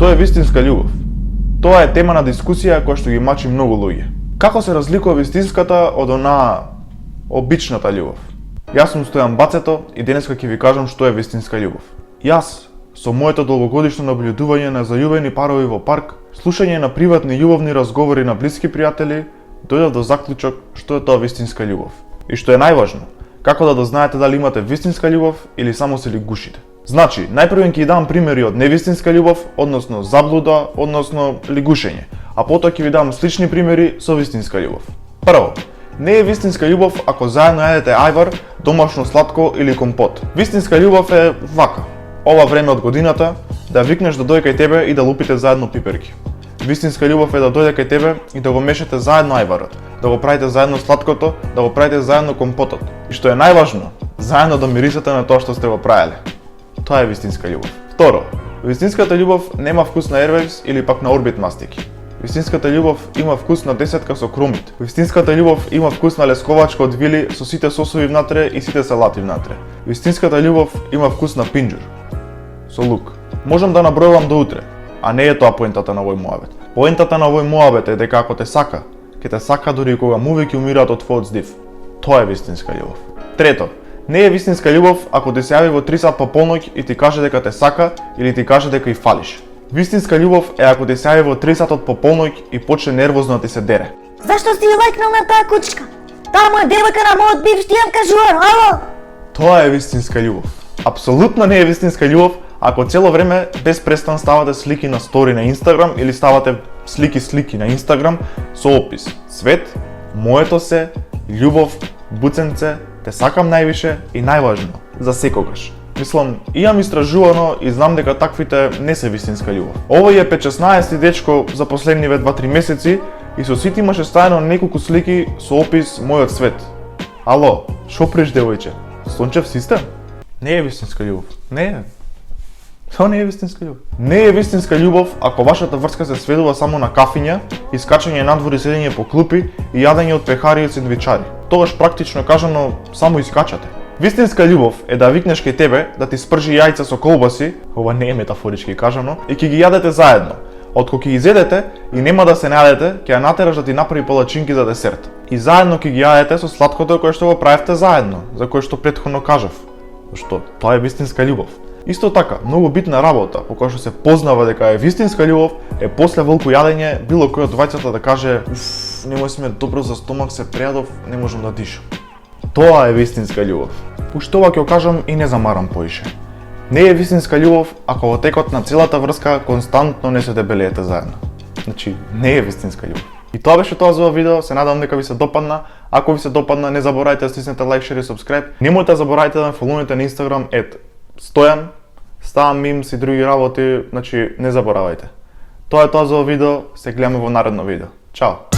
Што е вистинска љубов? Тоа е тема на дискусија која што ги мачи многу луѓе. Како се разликува вистинската од онаа обичната љубов? Јас сум Стојан Бацето и денеска ќе ви кажам што е вистинска љубов. Јас, со моето долгогодишно наблюдување на заљубени парови во парк, слушање на приватни љубовни разговори на блиски пријатели, дојдов до заклучок што е тоа вистинска љубов. И што е најважно, како да дознаете дали имате вистинска љубов или само се ли гушите. Значи, најпрво ќе ви дам примери од невистинска љубов, односно заблуда, односно лигушење, а потоа ќе ви дам слични примери со вистинска љубов. Прво, не е вистинска љубов ако заедно јадете ајвар, домашно сладко или компот. Вистинска љубов е вака. Ова време од годината да викнеш да дојде кај тебе и да лупите заедно пиперки. Вистинска љубов е да дојде кај тебе и да го мешате заедно ајварот, да го правите заедно сладкото, да го правите заедно компотот. И што е најважно, заедно да мирисате на тоа што сте го правеле. Тоа е вистинска љубов. Второ, вистинската љубов нема вкус на Airwaves или пак на Орбит мастики. Вистинската љубов има вкус на десетка со кромит. Вистинската љубов има вкус на лесковачка од вили со сите сосови внатре и сите салати внатре. Вистинската љубов има вкус на пинџур со лук. Можам да набројувам до утре, а не е тоа поентата на овој муабет. Поентата на овој муабет е дека ако те сака, ќе те сака дури кога мувеќе умираат од твојот здив. Тоа е вистинска љубов. Трето, не е вистинска љубов ако ти се јави во 3 сат по полноќ и ти каже дека те сака или ти каже дека и фалиш. Вистинска љубов е ако ти се јави во 3 сатот по полноќ и почне нервозно да ти се дере. Зашто си лајкнал на таа кучка? Таа му е девојка на мојот бивш Дијан кажувар, ало? Тоа е вистинска љубов. Апсолутно не е вистинска љубов ако цело време без престан ставате слики на стори на Инстаграм или ставате слики на Инстаграм со опис: свет, моето се, љубов, буценце, те сакам највише и најважно, за секогаш. Мислам, имам истражувано и знам дека таквите не се вистинска љубов. Овој е 5-16 дечко за последниве 2-3 месеци и со сите имаше ставено неколку слики со опис мојот свет. Ало, шо преш девојче? Сончев систем? Не е вистинска љубов. Не е. Тоа не е вистинска љубов. Не е вистинска љубов ако вашата врска се сведува само на кафиња, искачање надвор и седење по клупи и јадење од пехари и од сендвичари. Тогаш практично кажано само искачате. Вистинска љубов е да викнеш кај тебе да ти спржи јајца со колбаси, ова не е метафорички кажано, и ќе ги јадете заедно. Откако ќе ги изедете и нема да се најадете, ќе ја натераш да ти направи палачинки за десерт. И заедно ќе ги јадете со сладкото кое што го правевте заедно, за кое што претходно кажав. Зашто тоа е вистинска љубов. Исто така, многу битна работа, по која што се познава дека е вистинска љубов, е после волку јадење било кој од двајцата да каже: "Уф, немој сме добро за стомак, се прејадов, не можам да дишам." Тоа е вистинска љубов. Уште ова ќе кажам и не замарам поише. Не е вистинска љубов ако во текот на целата врска константно не се дебелеете заедно. Значи, не е вистинска љубов. И тоа беше тоа за ова видео, се надам дека ви се допадна. Ако ви се допадна, не заборајте да стиснете лайк, шер и сабскрајб. Немојте да заборајте да ме фоловнете на Инстаграм Стојан, ставам мимс и други работи, значи не заборавајте. Тоа е тоа за ова видео, се гледаме во наредно видео. Чао!